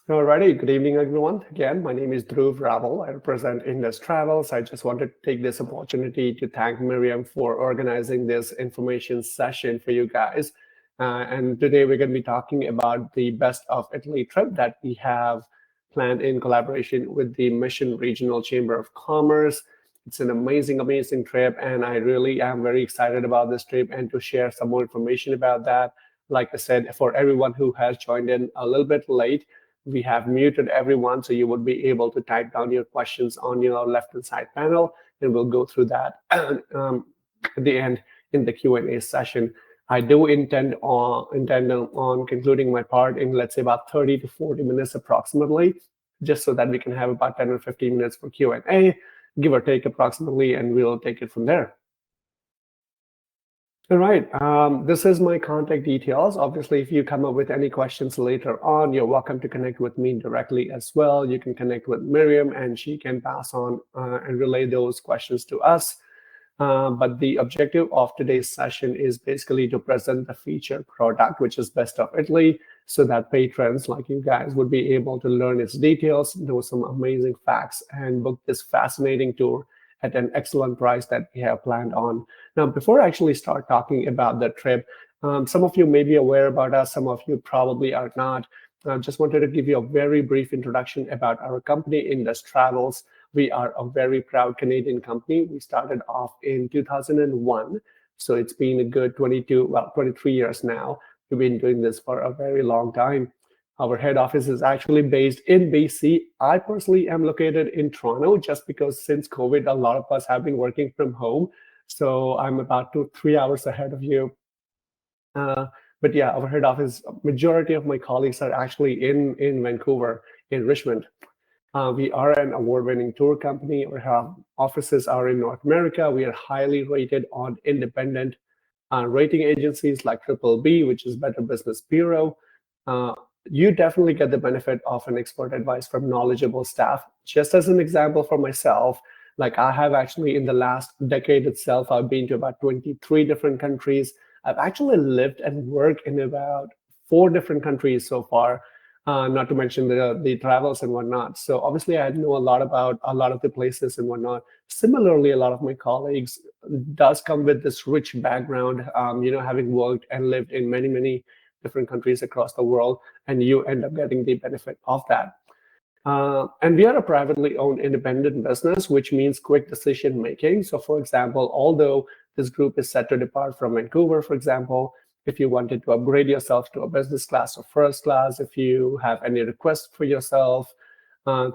Alrighty, good evening, everyone. Again, my name is Dhruv Raval. I represent Indus Travels. I just wanted to take this opportunity to thank Miriam for organizing this information session for you guys. And today we're going to be talking about the Best of Italy trip that we have planned in collaboration with the Mission Regional Chamber of Commerce. It's an amazing trip, and I really am very excited about this trip and to share some more information about that. Like I said, for everyone who has joined in a little bit late, we have muted everyone, so you would be able to type down your questions on your left-hand side panel, and we'll go through that at the end in the Q&A session. I do intend on concluding my part in, let's say, about 30 to 40 minutes approximately, just so that we can have about 10 or 15 minutes for Q&A, give or take approximately, and we'll take it from there. All right, this is my contact details. Obviously, if you come up with any questions later on, you're welcome to connect with me directly as well. You can connect with Miriam, and she can pass on and relay those questions to us. But the objective of today's session is basically to present the featured product, which is Best of Italy, so that patrons like you guys would be able to learn its details, know some amazing facts, and book this fascinating tour at an excellent price that we have planned on. Now, before I actually start talking about the trip, some of you may be aware about us, some of you probably are not. I just wanted to give you a very brief introduction about our company, Indus Travels. We are a very proud Canadian company. We started off in 2001, so it's been a good 23 years now. We've been doing this for a very long time. Our head office is actually based in BC. I personally am located in Toronto just because since COVID, a lot of us have been working from home. So I'm about 2-3 hours ahead of you. But yeah, our head office, majority of my colleagues are actually in Vancouver, in Richmond. We are an award-winning tour company. Our offices are in North America. We are highly rated on independent rating agencies like BBB, which is Better Business Bureau. You definitely get the benefit of an expert advice from knowledgeable staff. Just as an example for myself, like I have actually in the last decade itself, I've been to about 23 different countries. I've actually lived and worked in about 4 different countries so far, not to mention the travels and whatnot. So obviously I know a lot about a lot of the places and whatnot. Similarly, a lot of my colleagues does come with this rich background, having worked and lived in many different countries across the world, and you end up getting the benefit of that. And we are a privately owned independent business, which means quick decision making. So for example, although this group is set to depart from Vancouver, for example, if you wanted to upgrade yourself to a business class or first class, if you have any requests for yourself,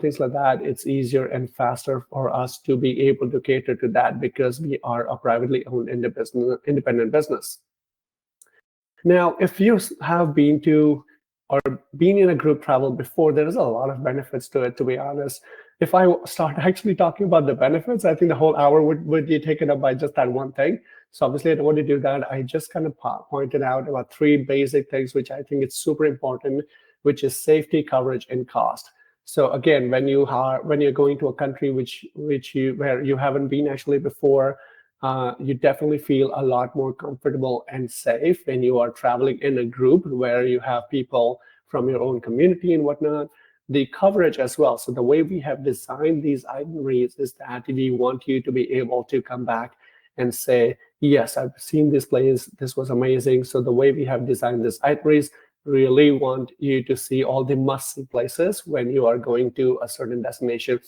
things like that, it's easier and faster for us to be able to cater to that because we are a privately owned independent business. Now, if you have been to or been in a group travel before, there is a lot of benefits to it, to be honest. If I start actually talking about the benefits, I think the whole hour would be taken up by just that one thing. So obviously I don't want to do that. I just kind of pointed out about 3 basic things, which I think is super important, which is safety, coverage, and cost. So again, when you're going to a country where you haven't been actually before, you definitely feel a lot more comfortable and safe when you are traveling in a group where you have people from your own community and whatnot. The coverage as well. So the way we have designed these itineraries is that we want you to be able to come back and say, yes, I've seen this place, this was amazing. So the way we have designed these itineraries, really want you to see all the must-see places when you are going to a certain destination.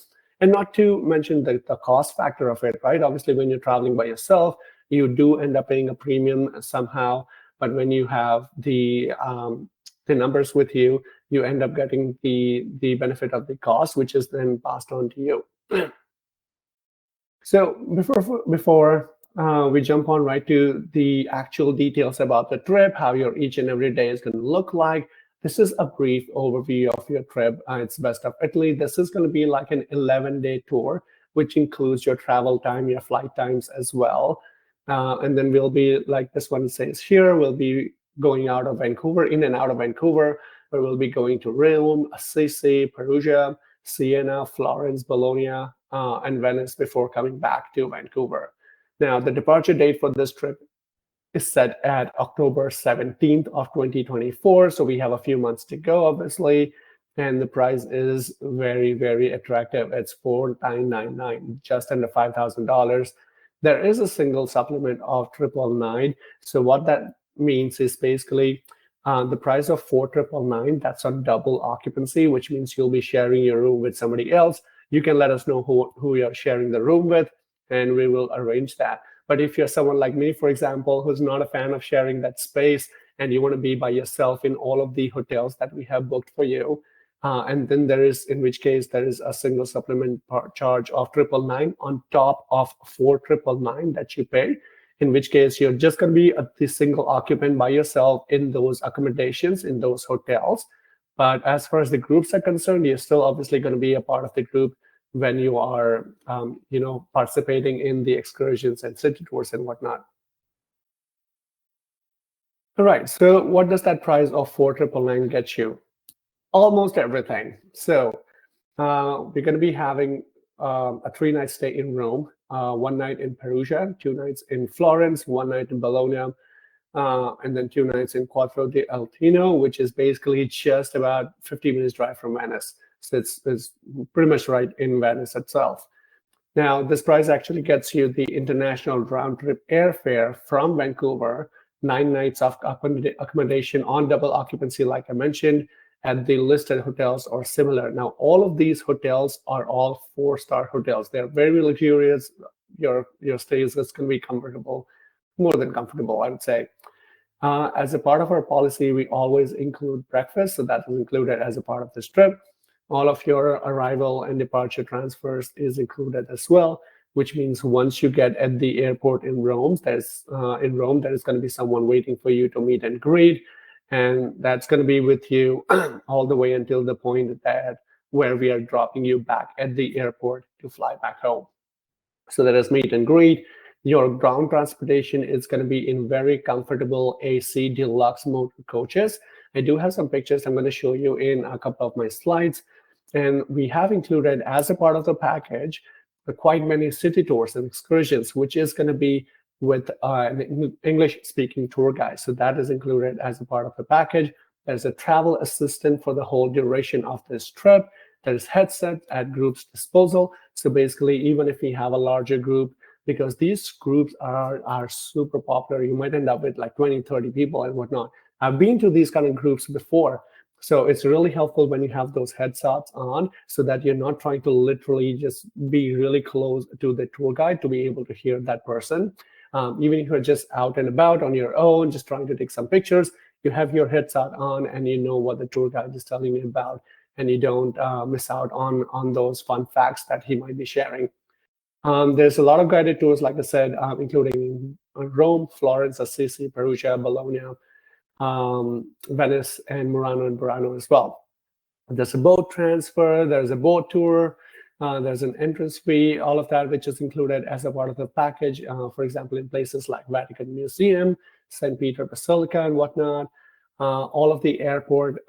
And not to mention the cost factor of it, right? Obviously, when you're traveling by yourself, you do end up paying a premium somehow. But when you have the numbers with you, you end up getting the benefit of the cost, which is then passed on to you. So before we jump on right to the actual details about the trip, how your each and every day is going to look like, this is a brief overview of your trip. It's Best of Italy. This is going to be like an 11-day tour, which includes your travel time, your flight times as well. And then we'll be, like this one says here, we'll be going out of Vancouver, in and out of Vancouver, where we'll be going to Rome, Assisi, Perugia, Siena, Florence, Bologna, and Venice before coming back to Vancouver. Now, the departure date for this trip is set at October 17th of 2024. So we have a few months to go, obviously. and the price is very, very attractive. It's $4,999, just under $5,000. There is a single supplement of 999. So what that means is basically the price of 4,999, that's on double occupancy, which means you'll be sharing your room with somebody else. You can let us know who you're sharing the room with, and we will arrange that. But if you're someone like me, for example, who's not a fan of sharing that space, and you want to be by yourself in all of the hotels that we have booked for you, and then there is, in which case, there is a single supplement charge of 999 on top of 4,999 that you pay, in which case you're just going to be the single occupant by yourself in those accommodations, in those hotels. But as far as the groups are concerned, you're still obviously going to be a part of the group when you are, participating in the excursions and city tours and whatnot. All right, so what does that price of 4,999 get you? Almost everything. So we're going to be having a 3-night stay in Rome, 1 night in Perugia, 2 nights in Florence, 1 night in Bologna, and then 2 nights in Quattro di Altino, which is basically just about 50 minutes drive from Venice. So it's pretty much right in Venice itself. Now, this price actually gets you the international round-trip airfare from Vancouver, 9 nights of accommodation on double occupancy, like I mentioned, at the listed hotels or similar. Now, all of these hotels are all 4-star hotels. They're very luxurious. Your stay is going to be comfortable, more than comfortable, I would say. As a part of our policy, we always include breakfast, so that is included as a part of this trip. All of your arrival and departure transfers is included as well, which means once you get at the airport in Rome, there is going to be someone waiting for you to meet and greet, and that's going to be with you all the way until the point where we are dropping you back at the airport to fly back home. So there is meet and greet. Your ground transportation is going to be in very comfortable AC deluxe motor coaches. I do have some pictures I'm going to show you in a couple of my slides. And we have included, as a part of the package, quite many city tours and excursions, which is going to be with an English-speaking tour guide. So that is included as a part of the package. There's a travel assistant for the whole duration of this trip. There's headsets at group's disposal. So basically, even if we have a larger group, because these groups are super popular, you might end up with like 20, 30 people and whatnot. I've been to these kind of groups before. So it's really helpful when you have those headsets on so that you're not trying to literally just be really close to the tour guide to be able to hear that person. Even if you're just out and about on your own, just trying to take some pictures, you have your headset on and you know what the tour guide is telling you about, and you don't miss out on those fun facts that he might be sharing. There's a lot of guided tours, like I said, including Rome, Florence, Assisi, Perugia, Bologna, Venice, and Murano and Burano as well. There's a boat transfer, there's a boat tour, there's an entrance fee, all of that, which is included as a part of the package, for example, in places like Vatican Museum, St. Peter Basilica, and whatnot. All of the airport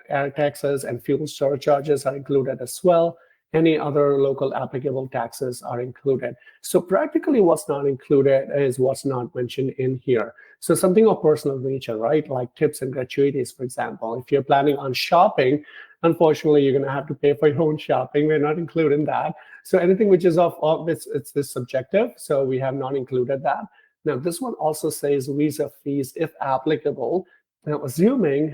air taxes and fuel surcharges are included as well. Any other local applicable taxes are included. So practically what's not included is what's not mentioned in here. So something of personal nature, right? Like tips and gratuities, for example. If you're planning on shopping, unfortunately, you're going to have to pay for your own shopping. We're not including that. So anything which is it's this subjective. So we have not included that. Now, this one also says visa fees, if applicable. Now, assuming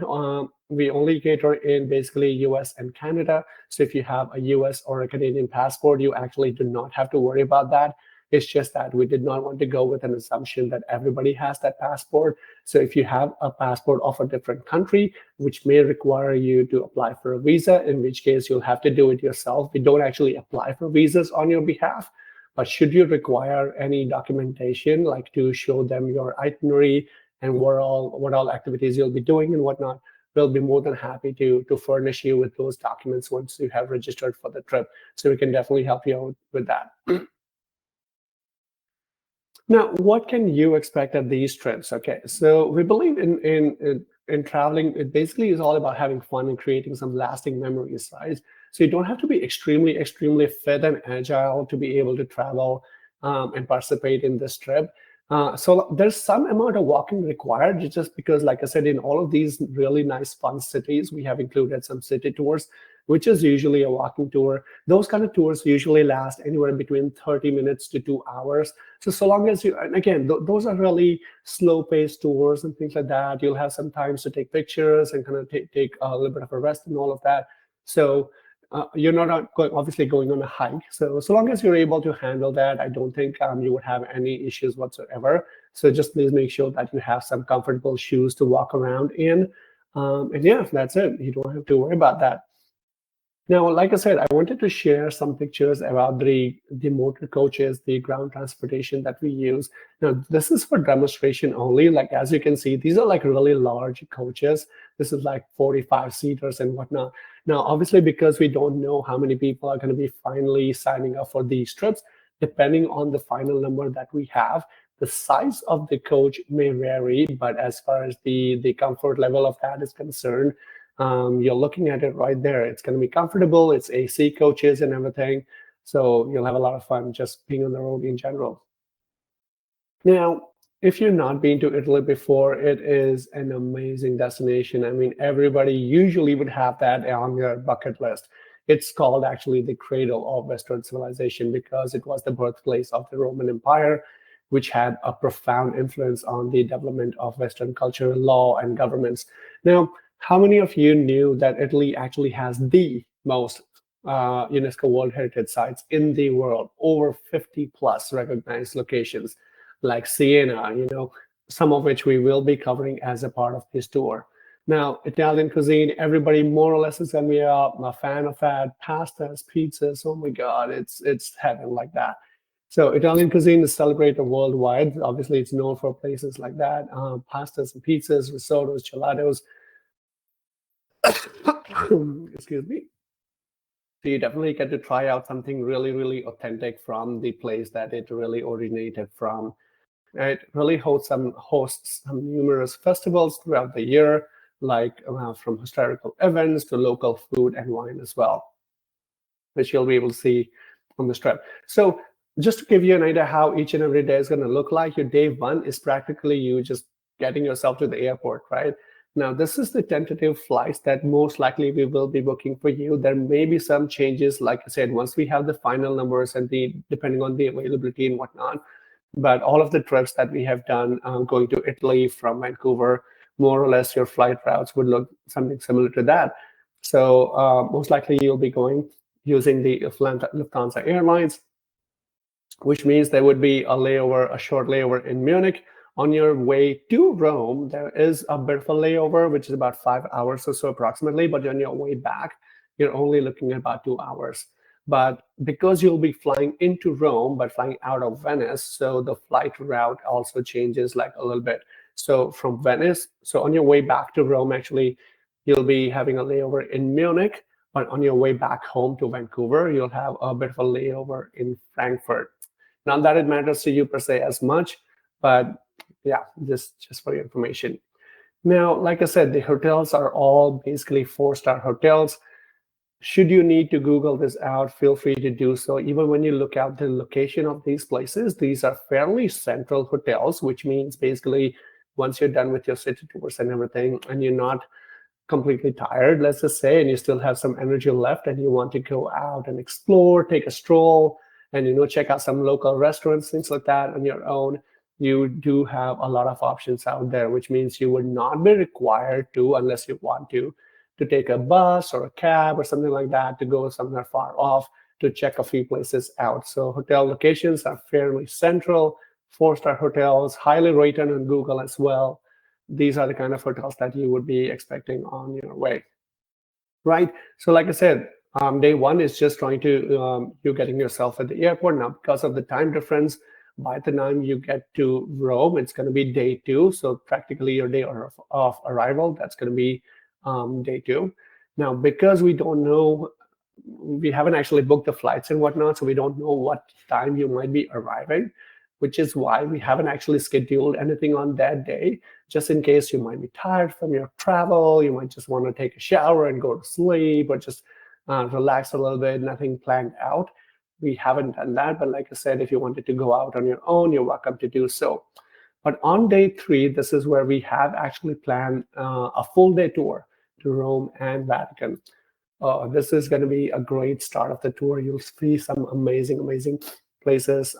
we only cater in basically US and Canada. So if you have a US or a Canadian passport, you actually do not have to worry about that. It's just that we did not want to go with an assumption that everybody has that passport. So if you have a passport of a different country, which may require you to apply for a visa, in which case you'll have to do it yourself. We don't actually apply for visas on your behalf. But should you require any documentation, like to show them your itinerary and what all activities you'll be doing and whatnot, we'll be more than happy to furnish you with those documents once you have registered for the trip. So we can definitely help you out with that. Now, what can you expect at these trips? Okay, so we believe in traveling. It basically is all about having fun and creating some lasting memories, right? So you don't have to be extremely fit and agile to be able to travel and participate in this trip. So there's some amount of walking required, just because, like I said, in all of these really nice, fun cities, we have included some city tours, which is usually a walking tour. Those kind of tours usually last anywhere between 30 minutes to 2 hours. So long as you, and again, those are really slow-paced tours and things like that. You'll have some times to take pictures and kind of take a little bit of a rest and all of that. So you're not obviously going on a hike. So long as you're able to handle that, I don't think you would have any issues whatsoever. So just please make sure that you have some comfortable shoes to walk around in. And yeah, that's it. You don't have to worry about that. Now, like I said, I wanted to share some pictures about the motor coaches, the ground transportation that we use. Now, this is for demonstration only. Like, as you can see, these are like really large coaches. This is like 45 seaters and whatnot. Now, obviously, because we don't know how many people are going to be finally signing up for these trips, depending on the final number that we have, the size of the coach may vary, but as far as the comfort level of that is concerned, you're looking at it right there. It's going to be comfortable. It's AC coaches and everything. So you'll have a lot of fun just being on the road in general. Now, if you've not been to Italy before, it is an amazing destination. I mean, everybody usually would have that on their bucket list. It's called actually the cradle of Western civilization because it was the birthplace of the Roman Empire, which had a profound influence on the development of Western culture, law, and governments. Now, how many of you knew that Italy actually has the most UNESCO World Heritage Sites in the world, over 50 plus recognized locations, like Siena, some of which we will be covering as a part of this tour. Now, Italian cuisine, everybody more or less is going to be a fan of that. Pastas, pizzas, oh my God, it's heaven like that. So Italian cuisine is celebrated worldwide. Obviously, it's known for places like that. Pastas and pizzas, risottos, gelatos. Excuse me. So you definitely get to try out something really, really authentic from the place that it really originated from. It really hosts some numerous festivals throughout the year, like from historical events to local food and wine as well, which you'll be able to see on this trip. So just to give you an idea how each and every day is going to look like, your day one is practically you just getting yourself to the airport, right? Now, this is the tentative flights that most likely we will be booking for you. There may be some changes, like I said, once we have the final numbers and depending on the availability and whatnot. But all of the trips that we have done going to Italy from Vancouver, more or less your flight routes would look something similar to that. So most likely you'll be going using the Lufthansa Airlines, which means there would be a short layover in Munich. On your way to Rome, there is a bit of a layover, which is about 5 hours or so approximately, but on your way back, you're only looking at about 2 hours. But because you'll be flying into Rome, but flying out of Venice, so the flight route also changes like a little bit. So from Venice, so on your way back to Rome, actually, you'll be having a layover in Munich, but on your way back home to Vancouver, you'll have a bit of a layover in Frankfurt. Not that it matters to you per se as much, but yeah, just for your information. Now, like I said, the hotels are all basically 4-star hotels. Should you need to Google this out, feel free to do so. Even when you look at the location of these places, these are fairly central hotels, which means basically once you're done with your city tours and everything, and you're not completely tired, let's just say, and you still have some energy left and you want to go out and explore, take a stroll, and check out some local restaurants, things like that on your own, you do have a lot of options out there, which means you would not be required to, unless you want to take a bus or a cab or something like that to go somewhere far off to check a few places out. So hotel locations are fairly central, 4-star hotels, highly rated on Google as well. These are the kind of hotels that you would be expecting on your way, right? So like I said, day one is just trying to, you getting yourself at the airport. Now, because of the time difference, by the time you get to Rome, it's going to be day 2. So practically your day of arrival, that's going to be day 2. Now, because we don't know, we haven't actually booked the flights and whatnot, so we don't know what time you might be arriving, which is why we haven't actually scheduled anything on that day, just in case you might be tired from your travel, you might just want to take a shower and go to sleep, or just relax a little bit, nothing planned out. We haven't done that, but like I said, if you wanted to go out on your own, you're welcome to do so. But on day 3, this is where we have actually planned a full day tour to Rome and Vatican. This is going to be a great start of the tour. You'll see some amazing places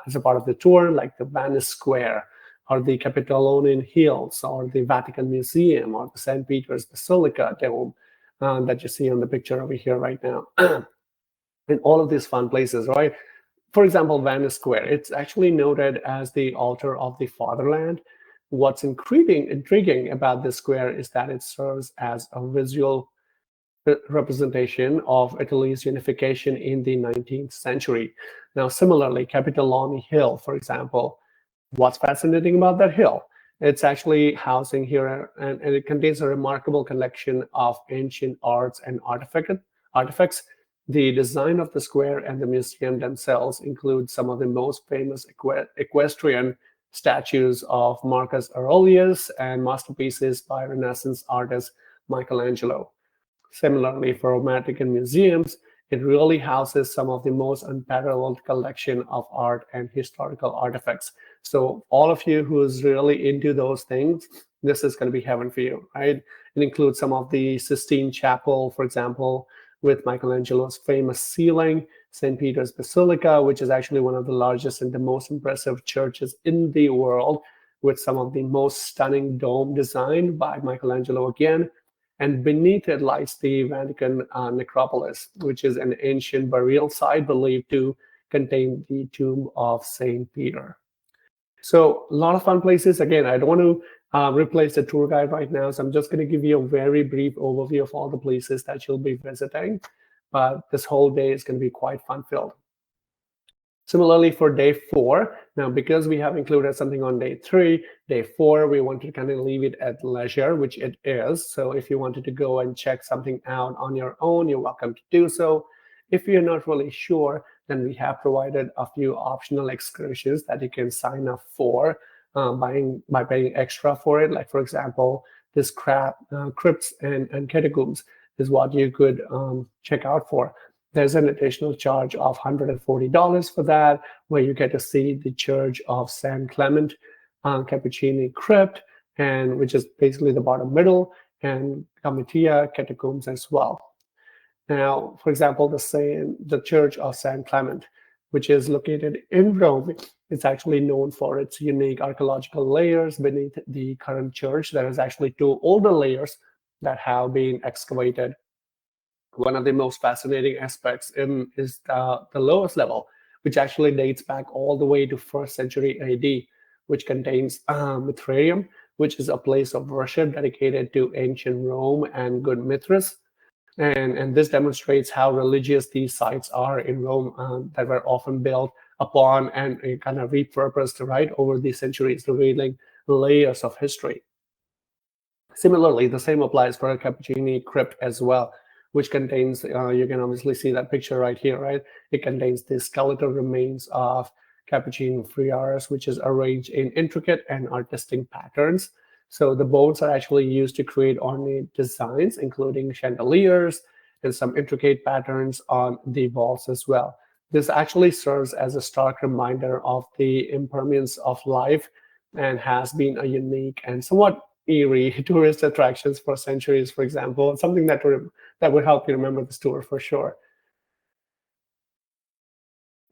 as a part of the tour, like the Venice Square, or the Capitoline Hills, or the Vatican Museum, or the St. Peter's Basilica Dome that you see on the picture over here right now. And all of these fun places, right? For example, Venice Square, it's actually noted as the altar of the fatherland. What's intriguing about this square is that it serves as a visual representation of Italy's unification in the 19th century. Now, similarly, Capitoline Hill, for example, what's fascinating about that hill? It's actually housing here, and it contains a remarkable collection of ancient arts and artifacts. The design of the square and the museum themselves include some of the most famous equestrian statues of Marcus Aurelius and masterpieces by Renaissance artist Michelangelo. Similarly, for Vatican museums, it really houses some of the most unparalleled collection of art and historical artifacts. So all of you who's really into those things, this is going to be heaven for you, right? It includes some of the Sistine Chapel, for example, with Michelangelo's famous ceiling, St. Peter's Basilica, which is actually one of the largest and the most impressive churches in the world, with some of the most stunning dome design by Michelangelo again. And beneath it lies the Vatican necropolis, which is an ancient burial site believed to contain the tomb of St. Peter. So a lot of fun places. Again, I don't want to replace the tour guide right now, so I'm just going to give you a very brief overview of all the places that you'll be visiting. But this whole day is going to be quite fun-filled. Similarly, for day 4, now because we have included something on day 3, day 4, we want to kind of leave it at leisure, which it is. So if you wanted to go and check something out on your own, you're welcome to do so. If you're not really sure, then we have provided a few optional excursions that you can sign up for by paying extra for it. Like, for example, this crypts and catacombs is what you could check out for. There's an additional charge of $140 for that, where you get to see the Church of San Clement, Cappuccini Crypt, and which is basically the bottom middle, and Comitia Catacombs as well. Now, for example, the Church of San Clement, which is located in Rome, it's actually known for its unique archaeological layers beneath the current church. There is actually 2 older layers that have been excavated. One of the most fascinating aspects is the lowest level, which actually dates back all the way to 1st century AD, which contains Mithraeum, which is a place of worship dedicated to ancient Rome and good Mithras. And this demonstrates how religious these sites are in Rome that were often built upon and kind of repurposed, right, over the centuries, revealing layers of history. Similarly, the same applies for a Cappuccini crypt as well, which contains, you can obviously see that picture right here, right? It contains the skeletal remains of Capuchin friars, which is arranged in intricate and artistic patterns. So the bones are actually used to create ornate designs, including chandeliers and some intricate patterns on the walls as well. This actually serves as a stark reminder of the impermanence of life and has been a unique and somewhat eerie tourist attractions for centuries, for example. Something that would help you remember this tour for sure.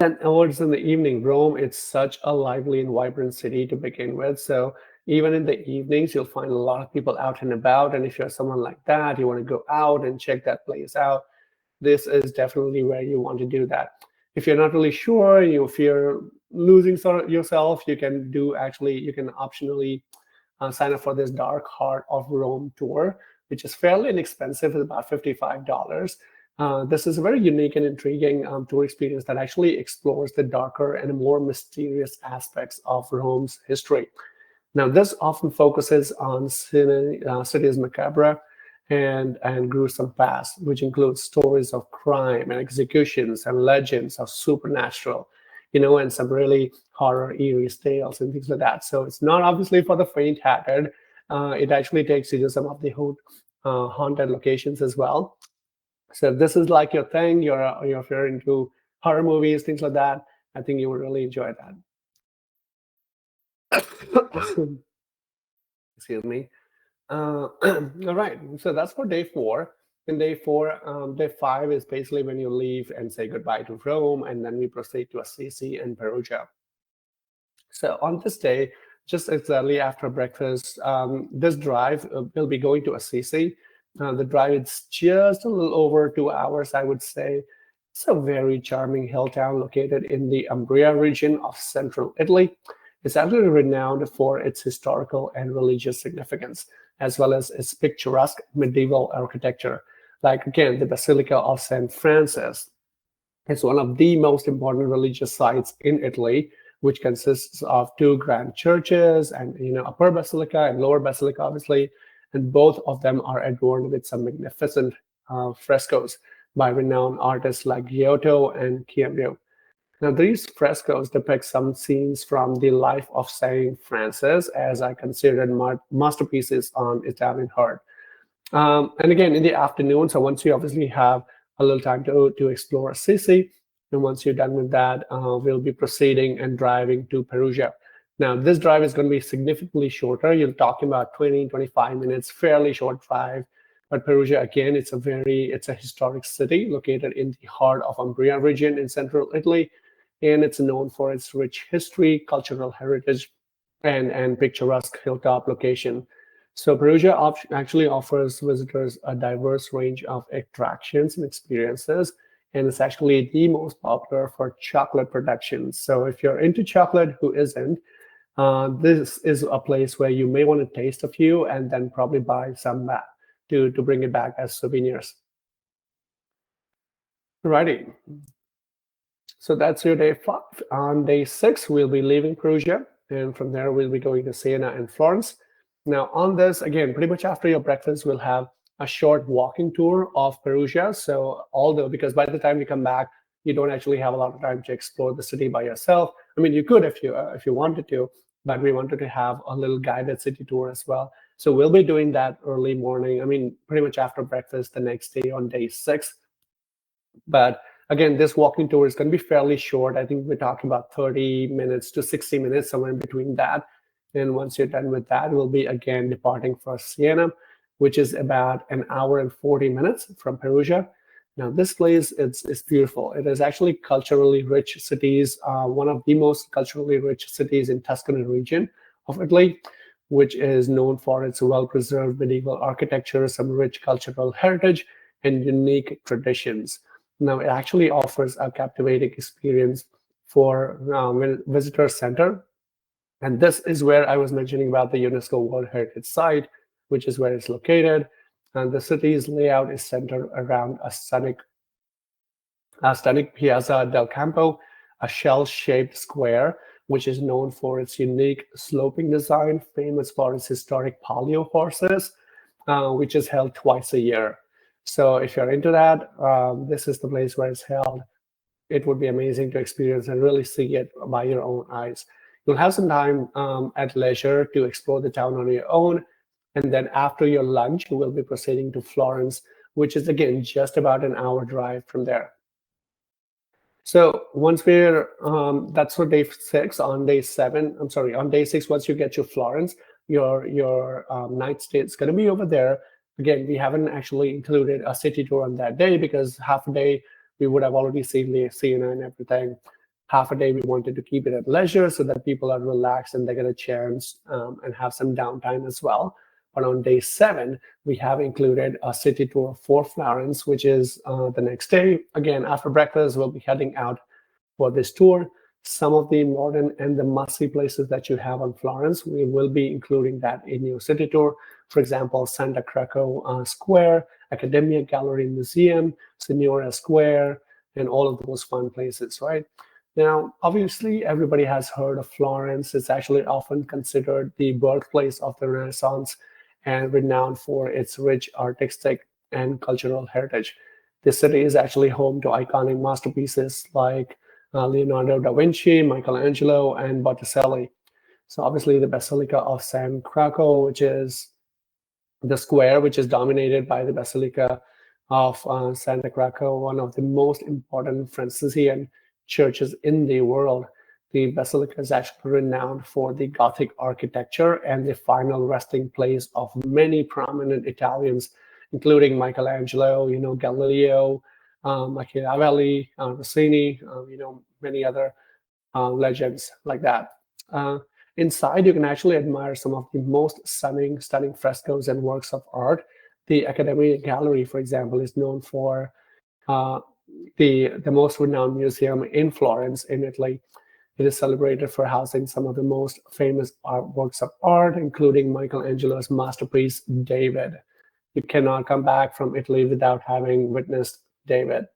And towards in the evening, Rome, it's such a lively and vibrant city to begin with. So even in the evenings, you'll find a lot of people out and about. And if you're someone like that, you want to go out and check that place out, this is definitely where you want to do that. If you're not really sure, you fear losing yourself, you can optionally sign up for this Dark Heart of Rome tour, which is fairly inexpensive. It's about $55. This is a very unique and intriguing tour experience that actually explores the darker and more mysterious aspects of Rome's history. Now, this often focuses on cities macabre and gruesome past, which includes stories of crime and executions and legends of supernatural, and some really horror, eerie tales and things like that. So it's not obviously for the faint-hearted. It actually takes you to some of the haunted locations as well. So if this is like your thing, if you're into horror movies, things like that, I think you will really enjoy that. Excuse me. All right, so that's for day 4. In day 4, day 5 is basically when you leave and say goodbye to Rome, and then we proceed to Assisi and Perugia. So on this day, just exactly after breakfast, this drive will be going to Assisi. The drive is just a little over 2 hours, I would say. It's a very charming hill town located in the Umbria region of central Italy. It's actually renowned for its historical and religious significance, as well as its picturesque medieval architecture. Like again, the Basilica of San Francis. It's one of the most important religious sites in Italy, which consists of two grand churches and upper basilica and lower basilica, obviously, and both of them are adorned with some magnificent frescoes by renowned artists like Giotto and Chiambio. Now, these frescoes depict some scenes from the life of Saint Francis, as I considered masterpieces on Italian art. And again, in the afternoon, so once you obviously have a little time to explore Assisi, and once you're done with that, we'll be proceeding and driving to Perugia. Now, this drive is going to be significantly shorter. You're talking about 20, 25 minutes, fairly short drive. But Perugia, again, it's a historic city located in the heart of Umbria region in central Italy, and it's known for its rich history, cultural heritage, and picturesque hilltop location. So Perugia actually offers visitors a diverse range of attractions and experiences, and it's actually the most popular for chocolate production. So if you're into chocolate, who isn't? This is a place where you may want to taste a few and then probably buy some back to bring it back as souvenirs. Alrighty, so that's your day 5. On day 6, we'll be leaving Perugia, and from there we'll be going to Siena and Florence. Now, on this, again, pretty much after your breakfast, we'll have a short walking tour of Perugia. So, although because by the time you come back, you don't actually have a lot of time to explore the city by yourself. I mean, you could if you wanted to, but we wanted to have a little guided city tour as well. So we'll be doing that early morning. I mean, pretty much after breakfast the next day on day 6. But again, this walking tour is going to be fairly short. I think we're talking about 30 minutes to 60 minutes, somewhere in between that. And once you're done with that, we'll be again departing for Siena, which is about an hour and 40 minutes from Perugia. Now, this place is beautiful. It is actually culturally rich cities, one of the most culturally rich cities in Tuscany region of Italy, which is known for its well-preserved medieval architecture, some rich cultural heritage, and unique traditions. Now, it actually offers a captivating experience for visitor center. And this is where I was mentioning about the UNESCO World Heritage Site, which is where it's located. And the city's layout is centered around a stunning Piazza del Campo, a shell-shaped square, which is known for its unique sloping design, famous for its historic palio horses, which is held twice a year. So if you're into that, this is the place where it's held. It would be amazing to experience and really see it by your own eyes. You'll have some time at leisure to explore the town on your own. And then after your lunch, you will be proceeding to Florence, which is, again, just about an hour drive from there. So once that's for day 6. On day 7, I'm sorry, on day 6, once you get to Florence, your night stay is going to be over there. Again, we haven't actually included a city tour on that day because half a day we would have already seen the Siena and everything. Half a day we wanted to keep it at leisure so that people are relaxed and they get a chance and have some downtime as well. But on day 7, we have included a city tour for Florence, which is the next day. Again, after breakfast, we'll be heading out for this tour. Some of the modern and the must-see places that you have on Florence, we will be including that in your city tour. For example, Santa Croce Square, Academia Gallery Museum, Signora Square, and all of those fun places, right? Now, obviously, everybody has heard of Florence. It's actually often considered the birthplace of the Renaissance and renowned for its rich artistic and cultural heritage. This city is actually home to iconic masterpieces like Leonardo da Vinci, Michelangelo, and Botticelli. So obviously the Basilica of San Croce, which is the square, which is dominated by the Basilica of Santa Croce, one of the most important Franciscan churches in the world. The basilica is actually renowned for the Gothic architecture and the final resting place of many prominent Italians, including Michelangelo, Galileo, Machiavelli, Rossini, many other legends like that. Uh, Inside, you can actually admire some of the most stunning frescoes and works of art. The Academy Gallery, for example, is known for uh, the most renowned museum in Florence, in Italy. It is celebrated for housing some of the most famous works of art, including Michelangelo's masterpiece, David. You cannot come back from Italy without having witnessed David.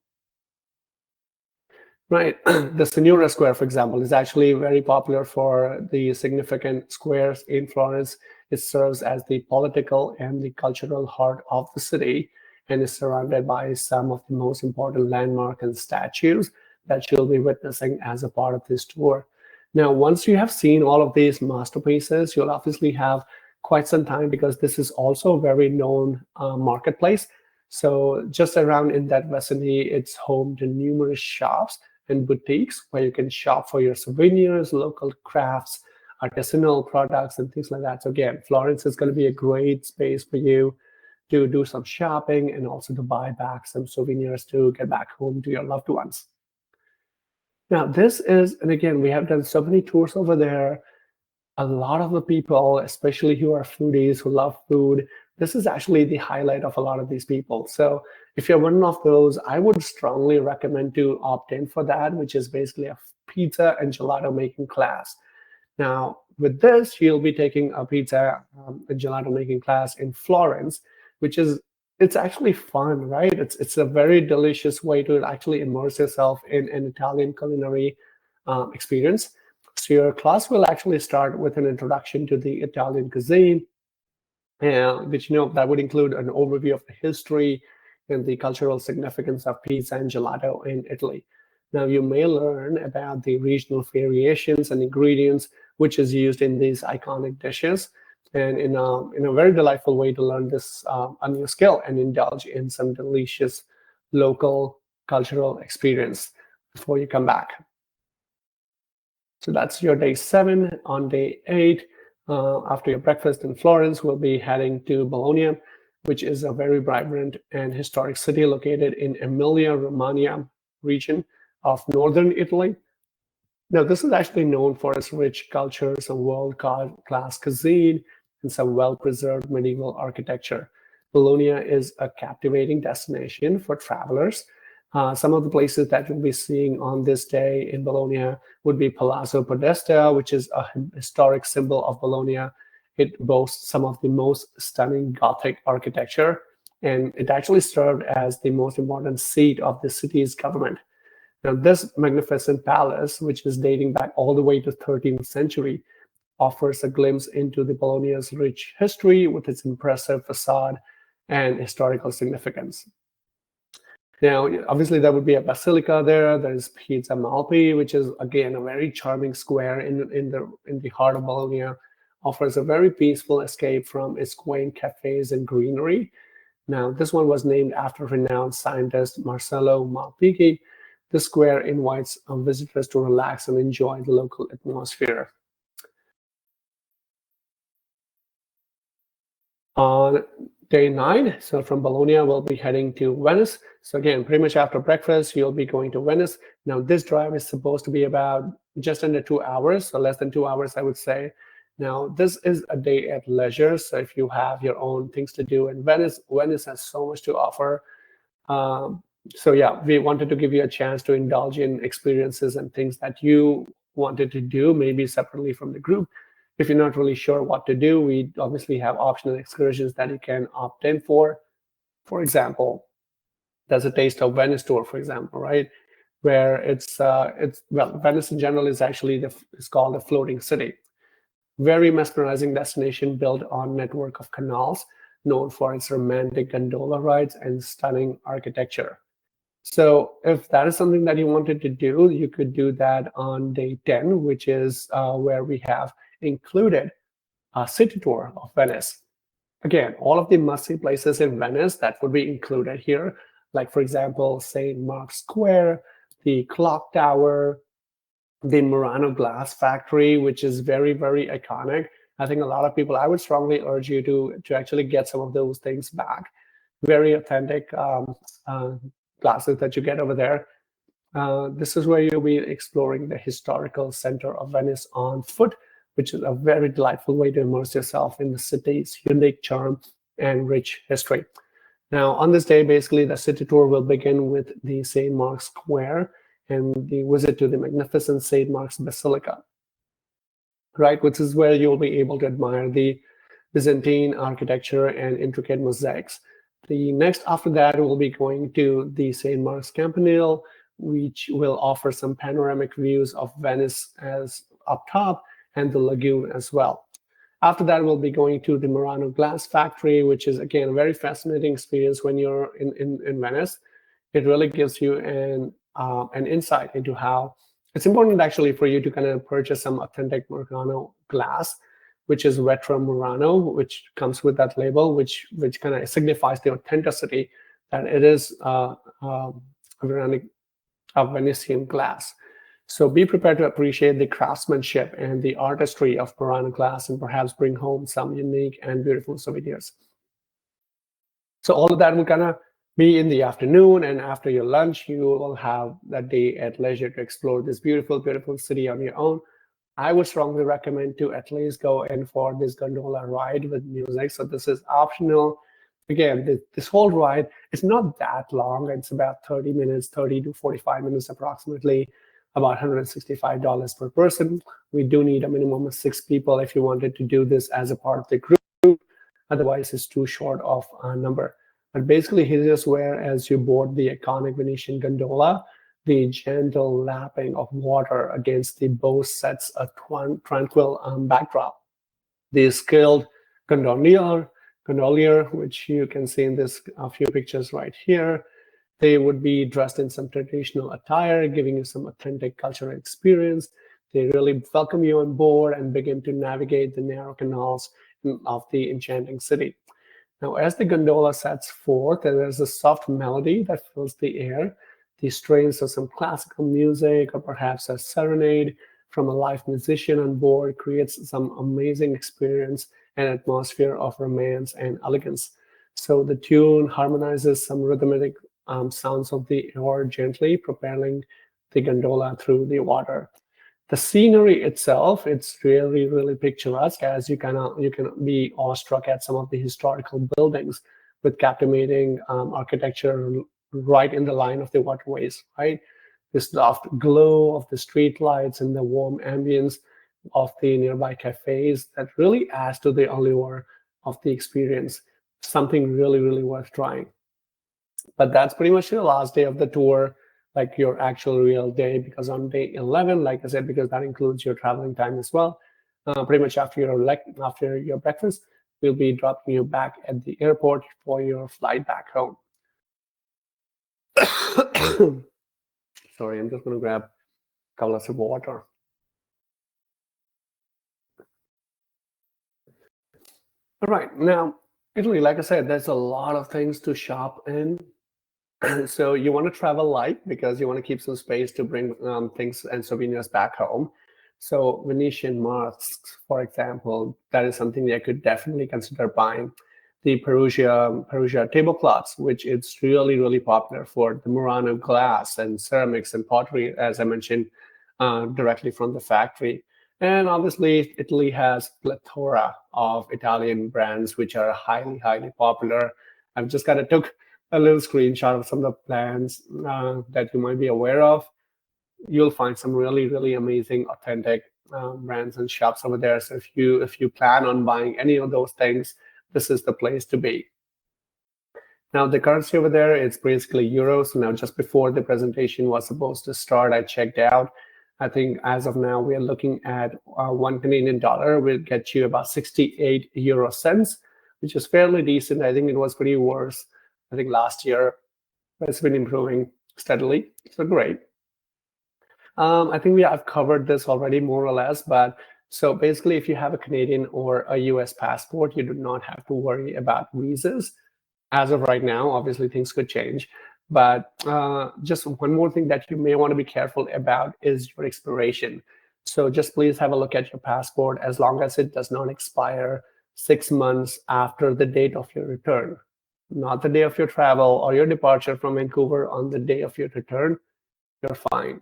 Right. The Siena Square, for example, is actually very popular for the significant squares in Florence. It serves as the political and the cultural heart of the city and is surrounded by some of the most important landmarks and statues that you'll be witnessing as a part of this tour. Now, once you have seen all of these masterpieces, you'll obviously have quite some time because this is also a very known marketplace. So just around in that vicinity, it's home to numerous shops and boutiques where you can shop for your souvenirs, local crafts, artisanal products, and things like that. So again, Florence is going to be a great space for you to do some shopping and also to buy back some souvenirs to get back home to your loved ones. Now, this is, and again, we have done so many tours over there. A lot of the people, especially who are foodies, who love food, this is actually the highlight of a lot of these people. So if you're one of those, I would strongly recommend to opt in for that, which is basically a pizza and gelato making class. Now, with this, you'll be taking a pizza and gelato making class in Florence, which is, it's actually fun, right? It's a very delicious way to actually immerse yourself in an Italian culinary experience. So your class will actually start with an introduction to the Italian cuisine, which that would include an overview of the history and the cultural significance of pizza and gelato in Italy. Now you may learn about the regional variations and ingredients which is used in these iconic dishes, and in a very delightful way to learn this a new skill and indulge in some delicious local cultural experience before you come back. So that's your day 7. On day 8, after your breakfast in Florence, we'll be heading to Bologna, which is a very vibrant and historic city located in Emilia-Romagna region of northern Italy. Now, this is actually known for its rich culture, some world-class cuisine, and some well-preserved medieval architecture. Bologna is a captivating destination for travelers. Some of the places that you'll be seeing on this day in Bologna would be Palazzo Podesta, which is a historic symbol of Bologna. It boasts some of the most stunning Gothic architecture, and it actually served as the most important seat of the city's government. Now, this magnificent palace, which is dating back all the way to the 13th century, offers a glimpse into the Bologna's rich history with its impressive facade and historical significance. Now, obviously, there would be a basilica there. There's Piazza Malpi, which is, again, a very charming square in the heart of Bologna, offers a very peaceful escape from its quaint cafes and greenery. Now, this one was named after renowned scientist Marcello Malpighi. The square invites visitors to relax and enjoy the local atmosphere. On day 9, so from Bologna, we'll be heading to Venice. So again, pretty much after breakfast, you'll be going to Venice. Now, this drive is supposed to be about just under 2 hours, so less than 2 hours, I would say. Now, this is a day at leisure, so if you have your own things to do in Venice, Venice has so much to offer. So yeah, we wanted to give you a chance to indulge in experiences and things that you wanted to do, maybe separately from the group. If you're not really sure what to do, we obviously have optional excursions that you can opt in for. For example, there's a Taste of Venice tour, for example, right? Where it's well, Venice in general is actually it's called a floating city. Very mesmerizing destination built on network of canals, known for its romantic gondola rides and stunning architecture. So if that is something that you wanted to do, you could do that on day 10, which is where we have included a city tour of Venice. Again, all of the must-see places in Venice that would be included here, like, for example, St. Mark's Square, the Clock Tower, the Murano glass factory, which is very, very iconic. I think a lot of people, I would strongly urge you to actually get some of those things back. Very authentic glasses that you get over there. This is where you'll be exploring the historical center of Venice on foot, which is a very delightful way to immerse yourself in the city's unique charm and rich history. Now, on this day, basically, the city tour will begin with the St. Mark's Square and the visit to the magnificent St. Mark's Basilica, right, which is where you'll be able to admire the Byzantine architecture and intricate mosaics. The next after that, we'll be going to the St. Mark's Campanile, which will offer some panoramic views of Venice as up top and the lagoon as well. After that, we'll be going to the Murano Glass Factory, which is, again, a very fascinating experience when you're in Venice. It really gives you an insight into how it's important actually for you to kind of purchase some authentic Murano glass, which is Retro Murano, which comes with that label, which kind of signifies the authenticity that it is Venetian glass. So be prepared to appreciate the craftsmanship and the artistry of Murano glass and perhaps bring home some unique and beautiful souvenirs. So all of that will kind of be in the afternoon, and after your lunch, you will have that day at leisure to explore this beautiful, beautiful city on your own. I would strongly recommend to at least go in for this gondola ride with music. So this is optional. Again, this whole ride is not that long. It's about 30 minutes, 30 to 45 minutes approximately, about $165 per person. We do need a minimum of 6 people if you wanted to do this as a part of the group. Otherwise, it's too short of a number. But basically, here's where, as you board the iconic Venetian gondola, the gentle lapping of water against the bow sets a tranquil backdrop. The skilled gondolier, which you can see in this a few pictures right here, they would be dressed in some traditional attire, giving you some authentic cultural experience. They really welcome you on board and begin to navigate the narrow canals of the enchanting city. Now, as the gondola sets forth, there's a soft melody that fills the air. The strains of some classical music or perhaps a serenade from a live musician on board creates some amazing experience and atmosphere of romance and elegance. So the tune harmonizes some rhythmic sounds of the oar gently propelling the gondola through the water. The scenery itself, it's really, really picturesque, as you can be awestruck at some of the historical buildings with captivating architecture right in the line of the waterways, right? This soft glow of the street lights and the warm ambience of the nearby cafes that really adds to the allure of the experience. Something really, really worth trying. But that's pretty much the last day of the tour, like your actual real day, because on day 11, like I said, because that includes your traveling time as well, pretty much after your breakfast, we'll be dropping you back at the airport for your flight back home. Sorry, I'm just going to grab a couple of sips of water. All right, now, Italy, like I said, there's a lot of things to shop in. So you want to travel light because you want to keep some space to bring things and souvenirs back home. So Venetian masks, for example, that is something that I could definitely consider buying. The Perugia tablecloths, which it's really, really popular for. The Murano glass and ceramics and pottery, as I mentioned, directly from the factory. And obviously, Italy has plethora of Italian brands which are highly, highly popular. I've just kind of took a little screenshot of some of the plans that you might be aware of. You'll find some really, really amazing, authentic brands and shops over there. So if you plan on buying any of those things, this is the place to be. Now, the currency over there, it's basically euros. Now, just before the presentation was supposed to start, I checked out. I think as of now, we are looking at $1 Canadian will get you about 68 euro cents, which is fairly decent. I think it was pretty worse, I think, last year, but it's been improving steadily. So great. I think I've covered this already more or less, but so basically, if you have a Canadian or a US passport, you do not have to worry about visas. As of right now, obviously things could change, But just one more thing that you may want to be careful about is your expiration. So just please have a look at your passport as long as it does not expire 6 months after the date of your return, not the day of your travel or your departure from Vancouver. On the day of your return, you're fine.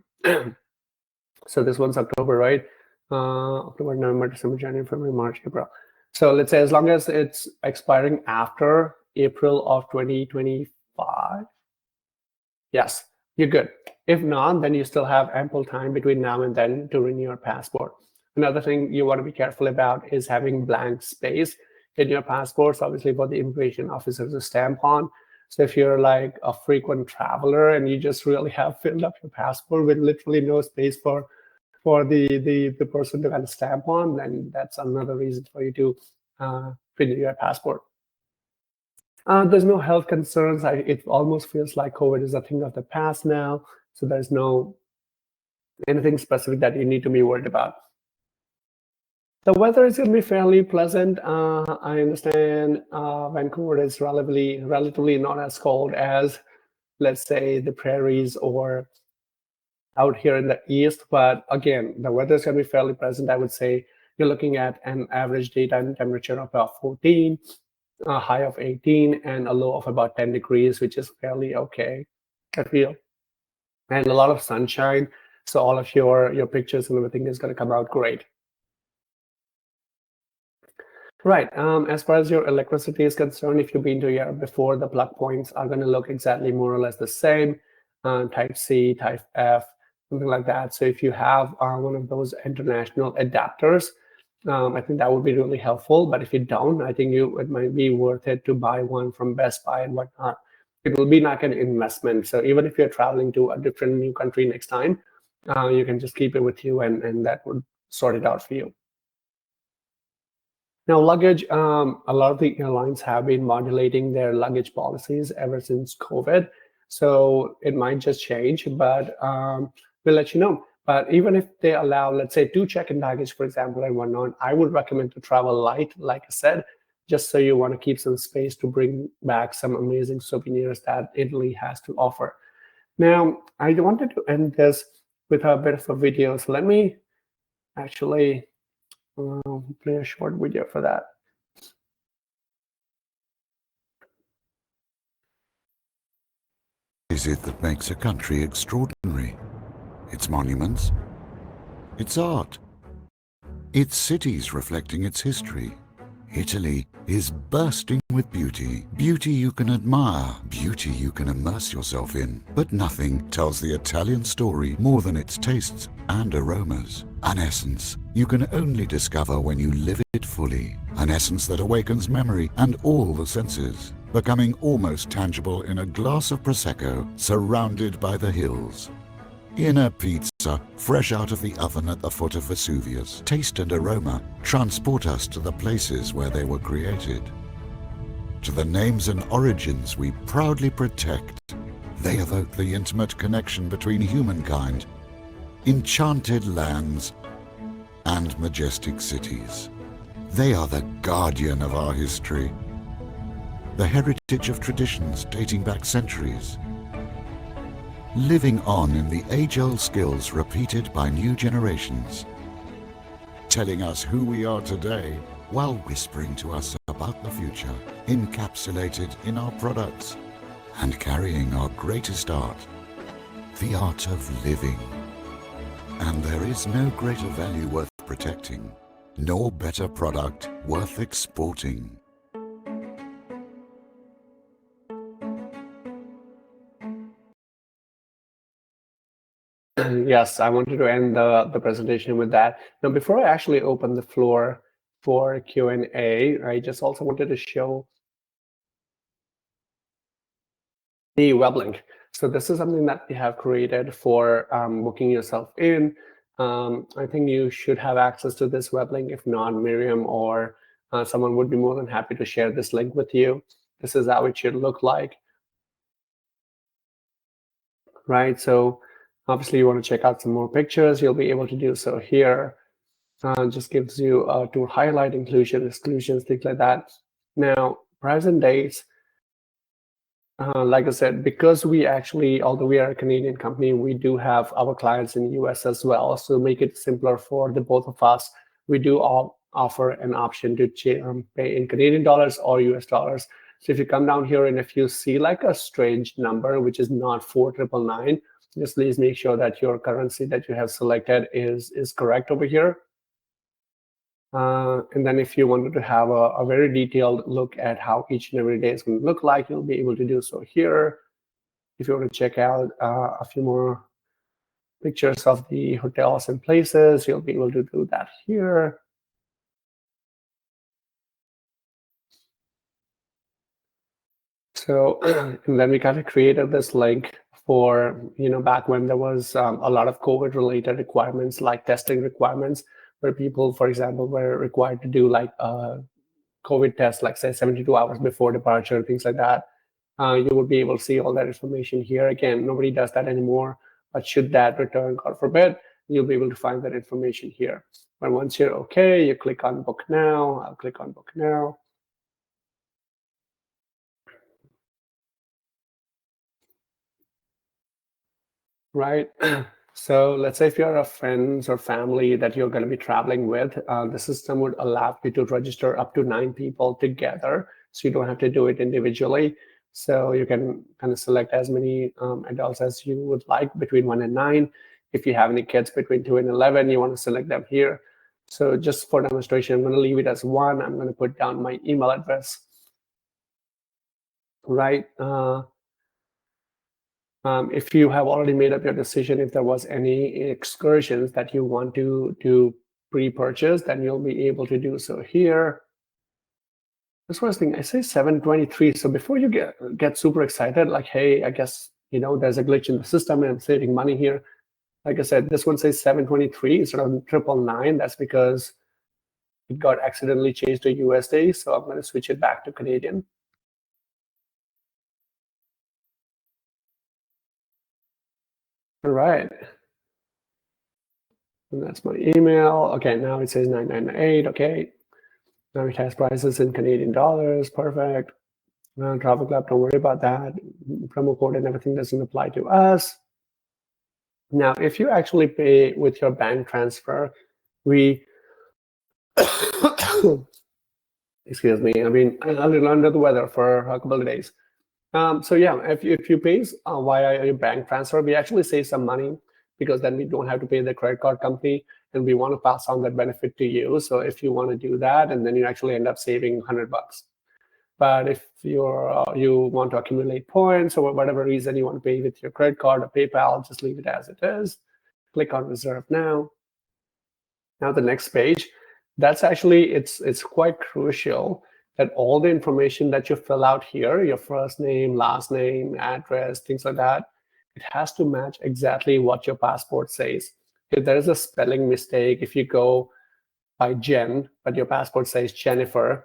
So this one's October, right? October, November, December, January, February, March, April. So let's say as long as it's expiring after April of 2025, yes, you're good. If not, then you still have ample time between now and then to renew your passport. Another thing you want to be careful about is having blank space in your passports, obviously for the immigration officers to stamp on. So if you're like a frequent traveler and you just really have filled up your passport with literally no space for the person to kind of stamp on, then that's another reason for you to renew your passport. There's no health concerns. It almost feels like COVID is a thing of the past now. So there's no anything specific that you need to be worried about. The weather is going to be fairly pleasant. I understand Vancouver is relatively not as cold as, let's say, the prairies or out here in the east. But again, the weather is going to be fairly pleasant. I would say you're looking at an average daytime temperature of about 14, a high of 18, and a low of about 10 degrees, which is fairly okay, I feel. And a lot of sunshine. So all of your pictures and everything is going to come out great. Right. As far as your electricity is concerned, if you've been to Europe before, the plug points are going to look exactly more or less the same, type C, type F, something like that. So if you have one of those international adapters, I think that would be really helpful. But if you don't, I think it might be worth it to buy one from Best Buy and whatnot. It will be like an investment. So even if you're traveling to a different new country next time, you can just keep it with you, and that would sort it out for you. Now, luggage, a lot of the airlines have been modulating their luggage policies ever since COVID. So it might just change, but we'll let you know. But even if they allow, let's say, 2 check-in baggage, for example, and whatnot, I would recommend to travel light, like I said, just so you want to keep some space to bring back some amazing souvenirs that Italy has to offer. Now, I wanted to end this with a bit of a video. So let me actually play a short video for that. Is it that makes a country extraordinary? Its monuments, its art, its cities reflecting its history. Italy is bursting with beauty. Beauty you can admire, beauty you can immerse yourself in. But nothing tells the Italian story more than its tastes and aromas. An essence you can only discover when you live it fully. An essence that awakens memory and all the senses, becoming almost tangible in a glass of Prosecco surrounded by the hills. In a pizza, fresh out of the oven at the foot of Vesuvius, taste and aroma transport us to the places where they were created. To the names and origins we proudly protect. They evoke the intimate connection between humankind, enchanted lands, and majestic cities. They are the guardian of our history, the heritage of traditions dating back centuries, living on in the age-old skills repeated by new generations, telling us who we are today while whispering to us about the future, encapsulated in our products and carrying our greatest art, the art of living. And there is no greater value worth protecting, nor better product worth exporting. Yes, I wanted to end the presentation with that. Now, before I actually open the floor for Q&A, I just also wanted to show the web link. So this is something that we have created for booking yourself in. I think you should have access to this web link. If not, Miriam or someone would be more than happy to share this link with you. This is how it should look like. Right, so obviously you want to check out some more pictures. You'll be able to do so here. Just gives you to highlight inclusion, exclusions, things like that. Now, present dates, Like I said, because we actually, although we are a Canadian company, we do have our clients in the US as well. So make it simpler for the both of us. We do all offer an option to pay in Canadian dollars or US dollars. So if you come down here and if you see like a strange number, which is not 4999, just please make sure that your currency that you have selected is correct over here. And then if you wanted to have a very detailed look at how each and every day is going to look like, you'll be able to do so here. If you want to check out a few more pictures of the hotels and places, you'll be able to do that here. So, and then we kind of created this link for, back when there was a lot of COVID-related requirements, like testing requirements, where people, for example, were required to do like COVID test, like say 72 hours before departure, things like that. You would be able to see all that information here. Again, nobody does that anymore, but should that return, God forbid, you'll be able to find that information here. But once you're okay, you click on book now. I'll click on book now. Right. So let's say if you're a friends or family that you're going to be traveling with, the system would allow you to register up to 9 people together. So you don't have to do it individually. So you can kind of select as many adults as you would like between 1 and 9. If you have any kids between 2 and 11, you want to select them here. So just for demonstration, I'm going to leave it as 1. I'm going to put down my email address. Right. If you have already made up your decision, if there was any excursions that you want to pre-purchase, then you'll be able to do so here. This first thing, I say 723. So before you get super excited, like, hey, I guess, there's a glitch in the system and I'm saving money here. Like I said, this one says 723 instead of 999. That's because it got accidentally changed to USD. So I'm going to switch it back to Canadian. All right. And that's my email. Okay, now it says 998. Okay. Now it has prices in Canadian dollars. Perfect. Travel Club, don't worry about that. Promo code and everything doesn't apply to us. Now, if you actually pay with your bank transfer, we, excuse me, I've been a little under the weather for a couple of days. So yeah, if you pay via your bank transfer, we actually save some money because then we don't have to pay the credit card company, and we want to pass on that benefit to you. So if you want to do that, and then you actually end up saving $100. But if you want to accumulate points or whatever reason you want to pay with your credit card or PayPal, just leave it as it is. Click on reserve now. Now the next page, that's actually, it's quite crucial that all the information that you fill out here, your first name, last name, address, things like that, it has to match exactly what your passport says. If there is a spelling mistake, if you go by Jen, but your passport says Jennifer,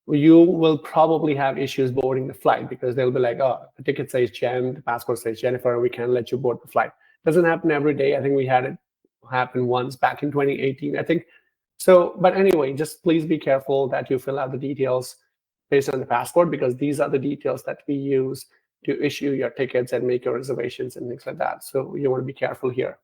you will probably have issues boarding the flight because they'll be like, oh, the ticket says Jen, the passport says Jennifer, we can't let you board the flight. Doesn't happen every day. I think we had it happen once back in 2018, I think. So, but anyway, just please be careful that you fill out the details based on the passport, because these are the details that we use to issue your tickets and make your reservations and things like that. So you want to be careful here.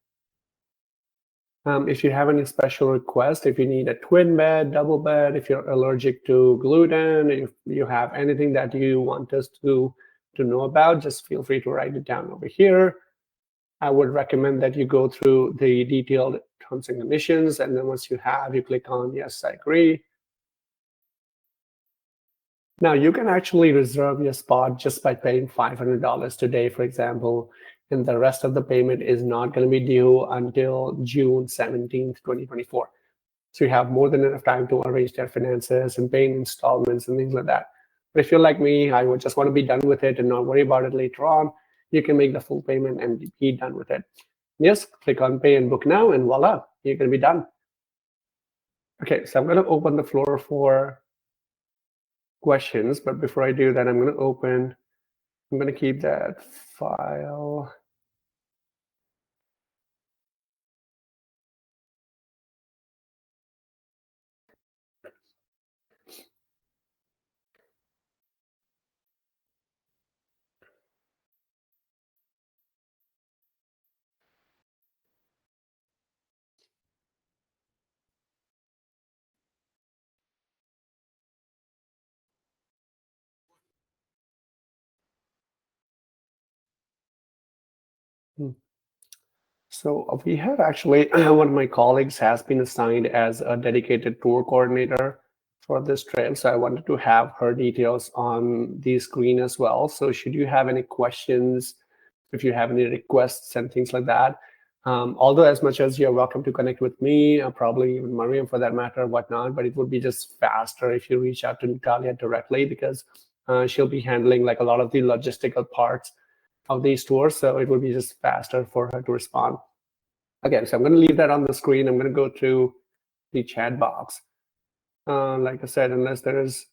If you have any special requests, if you need a twin bed, double bed, if you're allergic to gluten, if you have anything that you want us to know about, just feel free to write it down over here. I would recommend that you go through the detailed terms and conditions, and then once you have, you click on yes, I agree. Now you can actually reserve your spot just by paying $500 today, for example, and the rest of the payment is not going to be due until June 17th, 2024. So you have more than enough time to arrange their finances and pay in installments and things like that. But if you're like me, I would just want to be done with it and not worry about it later on. You can make the full payment and be done with it. Yes, click on pay and book now, and voila, you're going to be done. Okay, so I'm going to open the floor for questions, but before I do that, I'm going to keep that file. Hmm. So we have actually, one of my colleagues has been assigned as a dedicated tour coordinator for this trip. So I wanted to have her details on the screen as well. So should you have any questions, if you have any requests and things like that, although as much as you're welcome to connect with me, probably even Mariam for that matter, whatnot, but it would be just faster if you reach out to Natalia directly because she'll be handling like a lot of the logistical parts of these tours. So it would be just faster for her to respond. Again, so I'm going to leave that on the screen. I'm going to go to the chat box. Like I said, unless there is.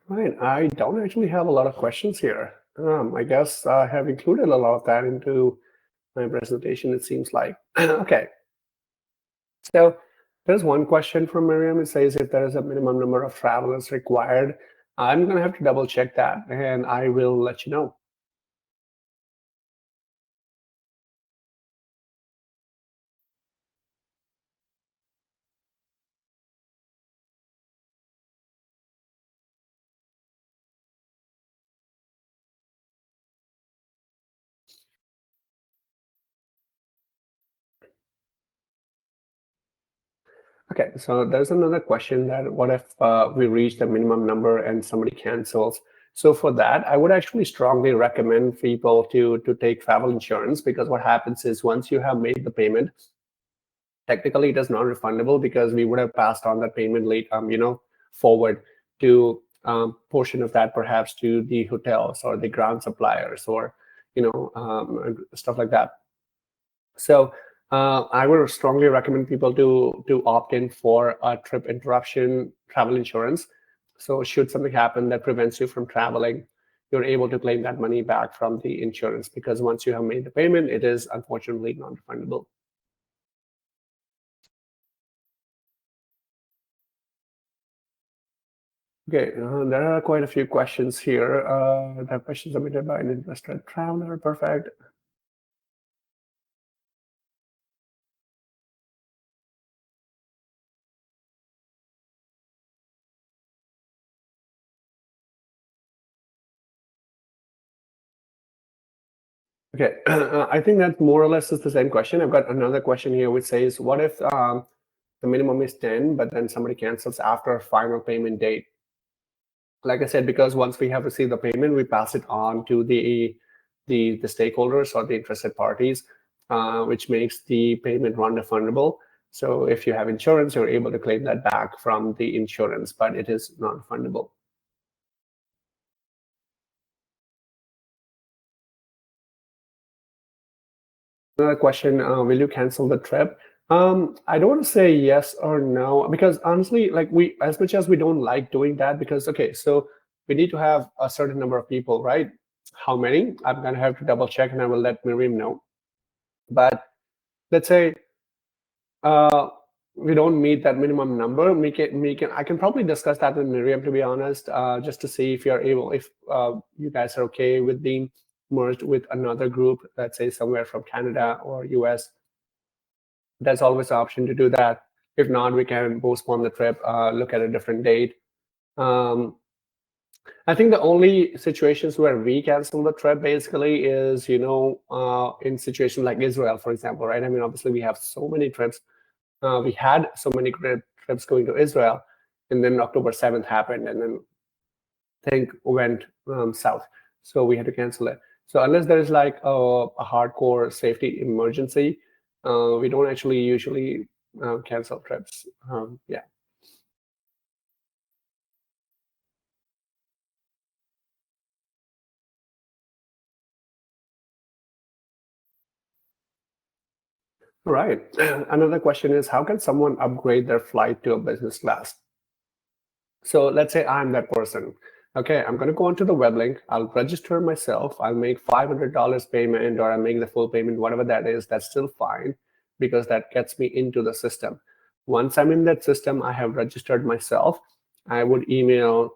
Right, I don't actually have a lot of questions here. I guess I have included a lot of that into my presentation, it seems like. Okay, so there's one question from Miriam. It says if there is a minimum number of travelers required. I'm going to have to double check that and I will let you know. Okay, so there's another question that what if we reach the minimum number and somebody cancels? So for that, I would actually strongly recommend people to take travel insurance because what happens is once you have made the payment, technically it is non-refundable because we would have passed on that payment late, forward to portion of that perhaps to the hotels or the ground suppliers or stuff like that. So I would strongly recommend people to opt in for a trip interruption travel insurance. So should something happen that prevents you from traveling, you're able to claim that money back from the insurance because once you have made the payment, it is unfortunately non-refundable. Okay, there are quite a few questions here. The questions submitted by an interested traveler. Perfect. Okay, I think that more or less is the same question. I've got another question here which says, what if the minimum is 10, but then somebody cancels after a final payment date? Like I said, because once we have received the payment, we pass it on to the stakeholders or the interested parties, which makes the payment non-refundable. So if you have insurance, you're able to claim that back from the insurance, but it is non-refundable. Another question, will you cancel the trip? I don't want to say yes or no, because honestly, like as much as we don't like doing that, because, okay, so we need to have a certain number of people, right? How many? I'm going to have to double check and I will let Miriam know. But let's say uh, we don't meet that minimum number, I can probably discuss that with Miriam, to be honest, just to see if if you guys are okay with being merged with another group, let's say somewhere from Canada or US. There's always an option to do that. If not, we can postpone the trip, look at a different date. Um, I think the only situations where we cancel the trip basically is, in situations like Israel, for example, right? I mean, obviously we have so many trips. We had so many great trips going to Israel, and then October 7th happened, and then thing went south. So we had to cancel it. So unless there's like a hardcore safety emergency, we don't actually usually cancel trips. Yeah. All right. Another question is, how can someone upgrade their flight to a business class? So let's say I'm that person. Okay, I'm going to go onto the web link. I'll register myself. I'll make $500 payment, or I'll make the full payment, whatever that is. That's still fine because that gets me into the system. Once I'm in that system, I have registered myself. I would email,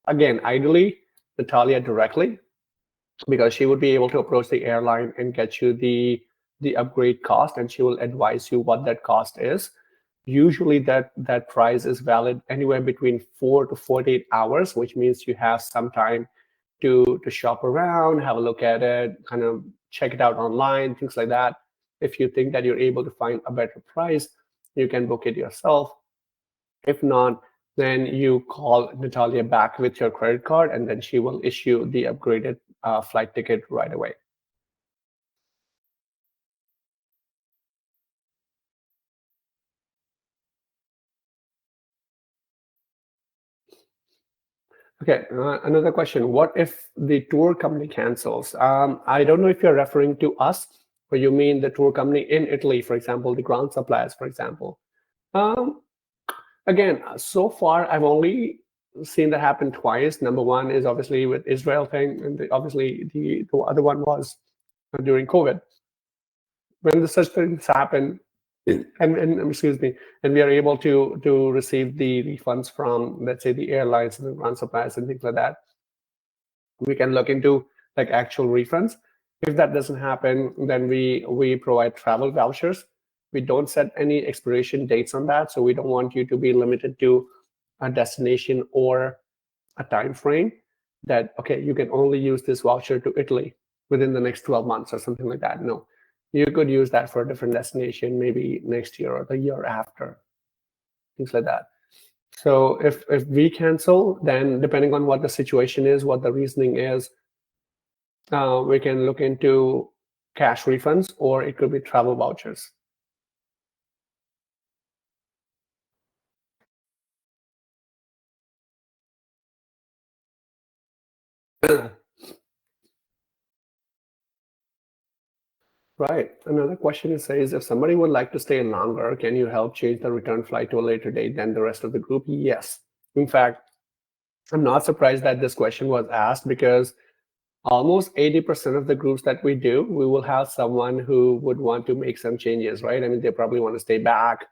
again, ideally, Natalia directly. because she would be able to approach the airline and get you the upgrade cost, and she will advise you what that cost is. Usually that price is valid anywhere between 4 to 48 hours, which means you have some time to shop around, have a look at it, kind of check it out online, things like that. If you think that you're able to find a better price, you can book it yourself. If not, then you call Natalia back with your credit card, and then she will issue the upgraded flight ticket right away. Okay, another question. What if the tour company cancels? I don't know if you're referring to us, or you mean the tour company in Italy, for example, the ground suppliers, for example. Um, Again, so far I've only seen that happen twice. Number one is obviously with Israel thing, and obviously the other one was during COVID. When the such things happen, and excuse me, and we are able to receive the refunds from, let's say, the airlines and the ground suppliers and things like that, we can look into like actual refunds. If that doesn't happen, then we provide travel vouchers. We don't set any expiration dates on that, so we don't want you to be limited to a destination or a time frame that, okay, you can only use this voucher to Italy within the next 12 months or something like that. No, you could use that for a different destination, maybe next year or the year after, things like that. So if we cancel, then depending on what the situation is, what the reasoning is, we can look into cash refunds, or it could be travel vouchers. Right. Another question is says, if somebody would like to stay longer, can you help change the return flight to a later date than the rest of the group? Yes. In fact, I'm not surprised that this question was asked, because almost 80% of the groups that we do, we will have someone who would want to make some changes, right? I mean, they probably want to stay back.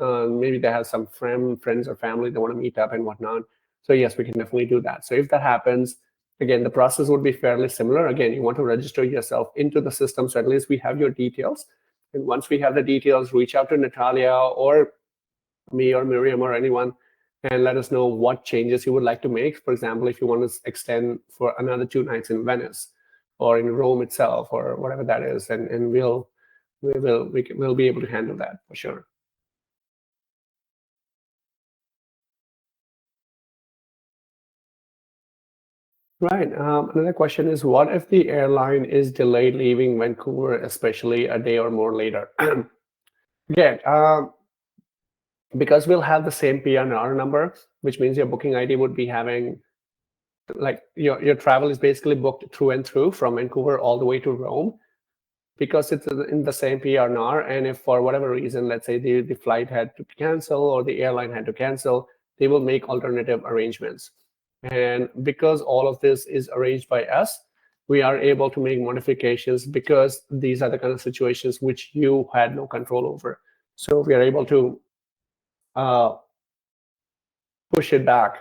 Maybe they have some friends or family they want to meet up and whatnot. So yes, we can definitely do that. So if that happens, again, the process would be fairly similar. Again, you want to register yourself into the system, so at least we have your details. And once we have the details, reach out to Natalia or me or Miriam or anyone, and let us know what changes you would like to make. For example, if you want to extend for another 2 nights in Venice or in Rome itself or whatever that is, and we'll be able to handle that for sure. Right. Another question is, what if the airline is delayed leaving Vancouver, especially a day or more later? Again, because we'll have the same PNR number, which means your booking ID would be having, like, your travel is basically booked through and through from Vancouver all the way to Rome, because it's in the same PNR. And if for whatever reason, let's say the flight had to cancel or the airline had to cancel, they will make alternative arrangements. And because all of this is arranged by us, we are able to make modifications, because these are the kind of situations which you had no control over. So we are able to push it back.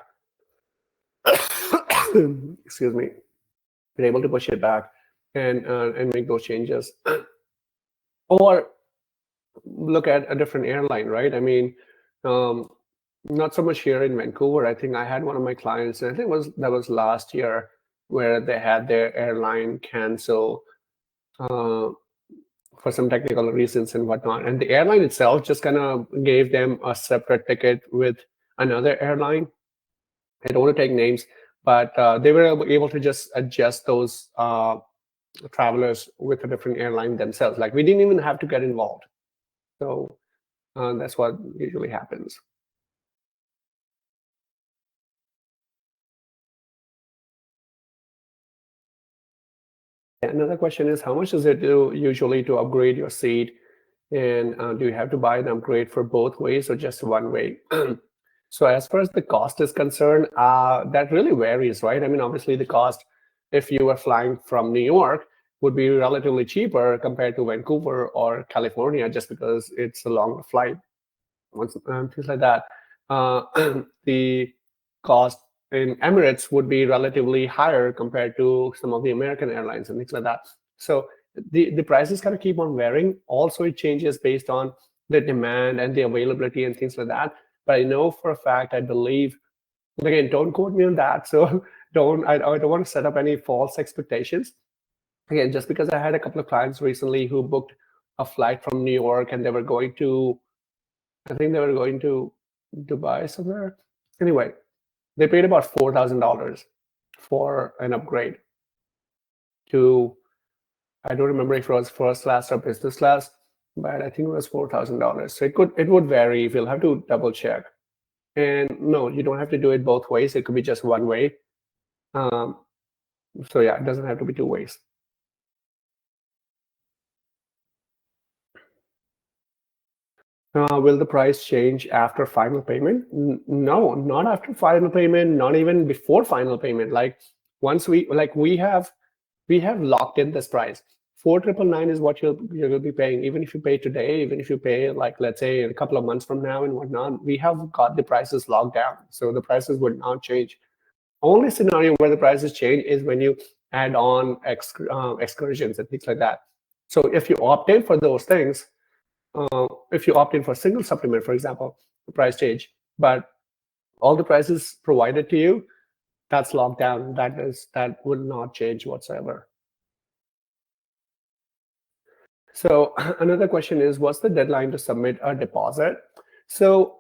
Excuse me. We're able to push it back and make those changes, or look at a different airline, right? I mean, not so much here in Vancouver. I think I had one of my clients, and I think that was last year, where they had their airline cancel for some technical reasons and whatnot. And the airline itself just kind of gave them a separate ticket with another airline. I don't want to take names, but they were able to just adjust those travelers with a different airline themselves. Like, we didn't even have to get involved. So that's what usually happens. Another question is, how much does it do usually to upgrade your seat? And do you have to buy an upgrade for both ways or just one way? So as far as the cost is concerned, that really varies, right? I mean, obviously the cost, if you were flying from New York, would be relatively cheaper compared to Vancouver or California, just because it's a longer flight, things like that. The cost in Emirates would be relatively higher compared to some of the American airlines and things like that. So the prices kind of keep on varying. Also, it changes based on the demand and the availability and things like that. But I know for a fact, I believe, again, don't quote me on that. So I don't want to set up any false expectations. Again, just because I had a couple of clients recently who booked a flight from New York and they were going to, I think they were going to Dubai somewhere. Anyway, they paid about $4,000 for an upgrade to, I don't remember if it was first class or business class, but I think it was $4,000. So it would vary. We'll have to double check. And no, you don't have to do it both ways. It could be just one way. So yeah, it doesn't have to be two ways. Will the price change after final payment? No, not after final payment, not even before final payment. Like once we have locked in this price. 4,999 is what you're going to be paying. Even if you pay today, even if you pay like let's say a couple of months from now and whatnot, we have got the prices locked down, so the prices would not change. Only scenario where the prices change is when you add on excursions and things like that. So if you opt in for those things, if you opt in for single supplement, for example, the price change. But all the prices provided to you, that's locked down. That will not change whatsoever. So another question is, what's the deadline to submit a deposit? So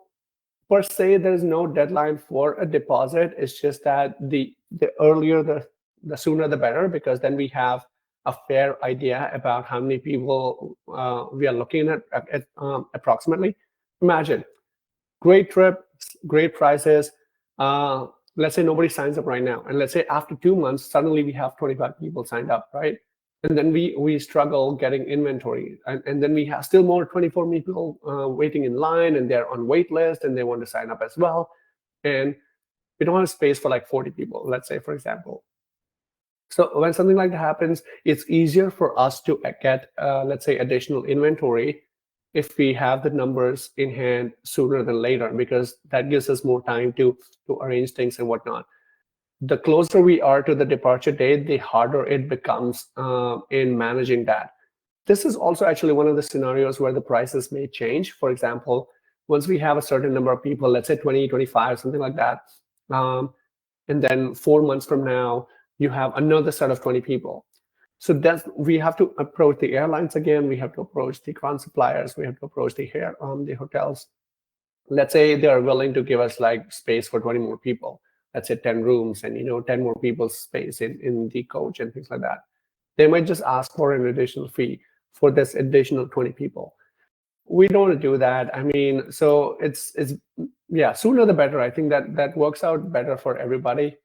per se, there's no deadline for a deposit. It's just that the earlier, the sooner the better, because then we have a fair idea about how many people we are looking at approximately. Imagine, great trip, great prices. Let's say nobody signs up right now, and let's say after 2 months, suddenly we have 25 people signed up, right? And then we struggle getting inventory, and then we have still more 24 people waiting in line, and they're on wait list, and they want to sign up as well, and we don't have space for like 40 people, let's say, for example. So when something like that happens, it's easier for us to get, let's say, additional inventory if we have the numbers in hand sooner than later, because that gives us more time to arrange things and whatnot. The closer we are to the departure date, the harder it becomes in managing that. This is also actually one of the scenarios where the prices may change. For example, once we have a certain number of people, let's say 20, 25, something like that, and then 4 months from now, you have another set of 20 people. So we have to approach the airlines again. We have to approach the ground suppliers. We have to approach the hotels. Let's say they are willing to give us like space for 20 more people. Let's say 10 rooms and 10 more people's space in the coach and things like that. They might just ask for an additional fee for this additional 20 people. We don't want to do that. I mean, so it's yeah, sooner the better. I think that works out better for everybody.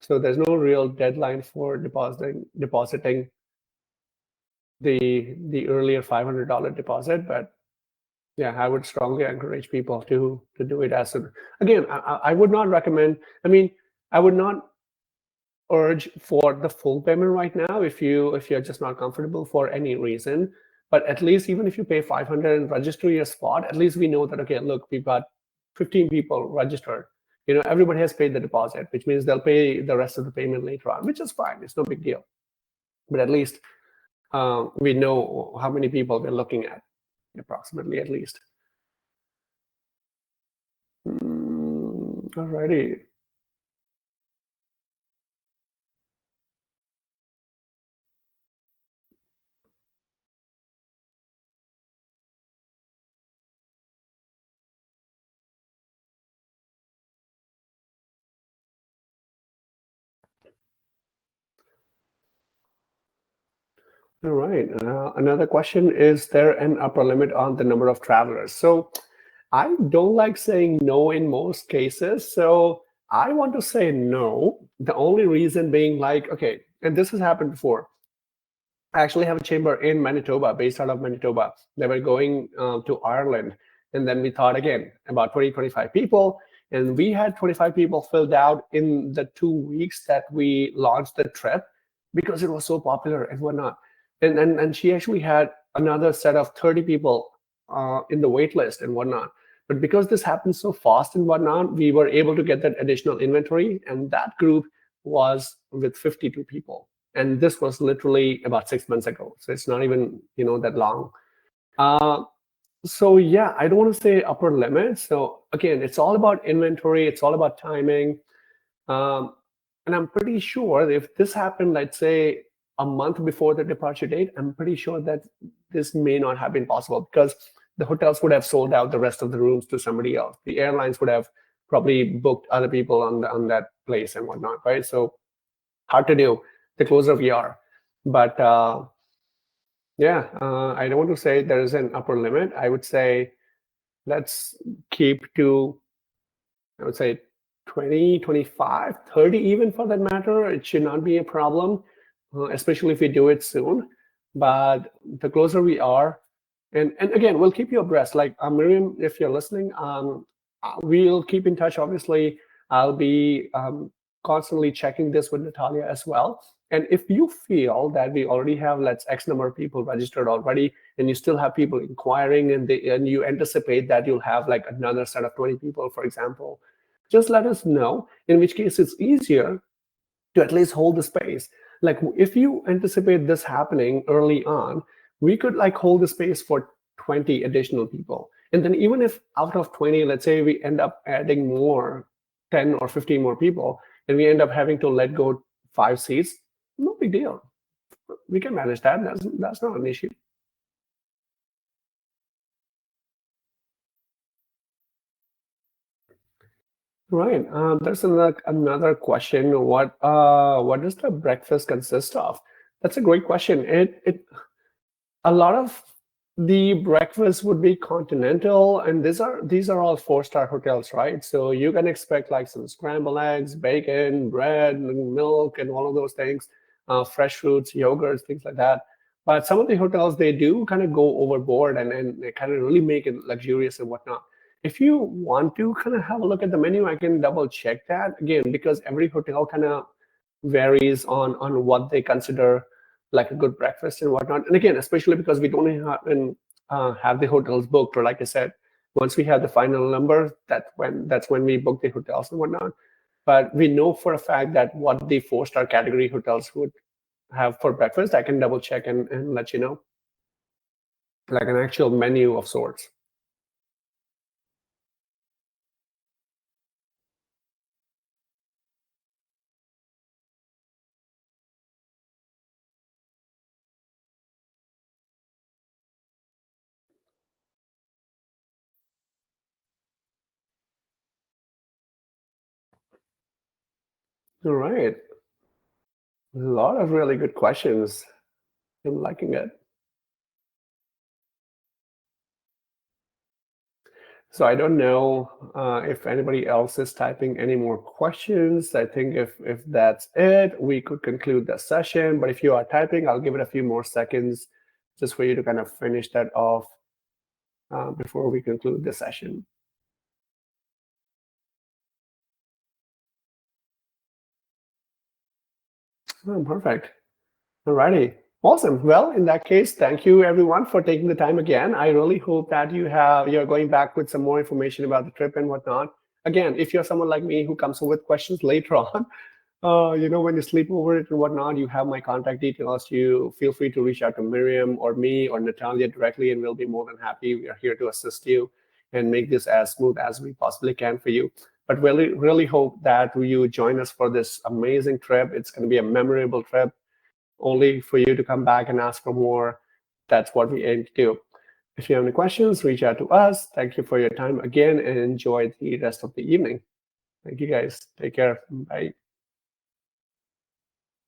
So there's no real deadline for depositing the earlier $500 deposit, but yeah, I would strongly encourage people to do it as soon. Again, I would not recommend. I mean, I would not urge for the full payment right now if you're just not comfortable for any reason. But at least even if you pay $500 and register your spot, at least we know that, okay, look, we've got 15 people registered. Everybody has paid the deposit, which means they'll pay the rest of the payment later on, which is fine. It's no big deal. But at least we know how many people we're looking at, approximately at least. Alrighty. All right. Another question, is there an upper limit on the number of travelers? So I don't like saying no in most cases. So I want to say no. The only reason being like, okay, and this has happened before. I actually have a chamber in Manitoba, based out of Manitoba. They were going to Ireland. And then we thought again, about 20, 25 people. And we had 25 people filled out in the 2 weeks that we launched the trip because it was so popular and whatnot. And she actually had another set of 30 people in the wait list and whatnot. But because this happened so fast and whatnot, we were able to get that additional inventory, and that group was with 52 people. And this was literally about 6 months ago. So it's not even, that long. So yeah, I don't want to say upper limit. So again, it's all about inventory. It's all about timing. And I'm pretty sure if this happened, let's say a month before the departure date, I'm pretty sure that this may not have been possible because the hotels would have sold out the rest of the rooms to somebody else. The airlines would have probably booked other people on that place and whatnot, right? So hard to do the closer we are. But yeah, I don't want to say there is an upper limit. I would say let's keep to, I would say 20, 25, 30 even for that matter. It should not be a problem, especially if we do it soon. But the closer we are, and again, we'll keep you abreast. Like Miriam, if you're listening, we'll keep in touch. Obviously, I'll be constantly checking this with Natalia as well. And if you feel that we already have, let's X number of people registered already, and you still have people inquiring, and you anticipate that you'll have like another set of 20 people, for example, just let us know. In which case, it's easier to at least hold the space. Like if you anticipate this happening early on, we could like hold the space for 20 additional people. And then even if out of 20, let's say we end up adding more, 10 or 15 more people, and we end up having to let go 5 seats, no big deal. We can manage that. That's not an issue. Right. There's another question. What does the breakfast consist of? That's a great question. A lot of the breakfast would be continental, and these are all 4-star hotels, right? So you can expect like some scrambled eggs, bacon, bread, and milk, and all of those things, fresh fruits, yogurts, things like that. But some of the hotels, they do kind of go overboard and they kind of really make it luxurious and whatnot. If you want to kind of have a look at the menu, I can double check that again, because every hotel kind of varies on what they consider like a good breakfast and whatnot. And again, especially because we don't have the hotels booked, or like I said, once we have the final number, that's when we book the hotels and whatnot. But we know for a fact that what the 4-star category hotels would have for breakfast. I can double check and let you know, like an actual menu of sorts. All right. A lot of really good questions. I'm liking it. So I don't know if anybody else is typing any more questions. I think if that's it, we could conclude the session. But if you are typing, I'll give it a few more seconds just for you to kind of finish that off before we conclude the session. Oh, perfect. All righty. Awesome. Well, in that case, thank you everyone for taking the time again. I really hope that you're going back with some more information about the trip and whatnot. Again, if you're someone like me who comes up with questions later on, when you sleep over it and whatnot, you have my contact details. You feel free to reach out to Miriam or me or Natalia directly, and we'll be more than happy. We are here to assist you and make this as smooth as we possibly can for you. But really, really hope that you join us for this amazing trip. It's going to be a memorable trip, only for you to come back and ask for more. That's what we aim to do. If you have any questions, reach out to us. Thank you for your time again, and enjoy the rest of the evening. Thank you guys. Take care. Bye.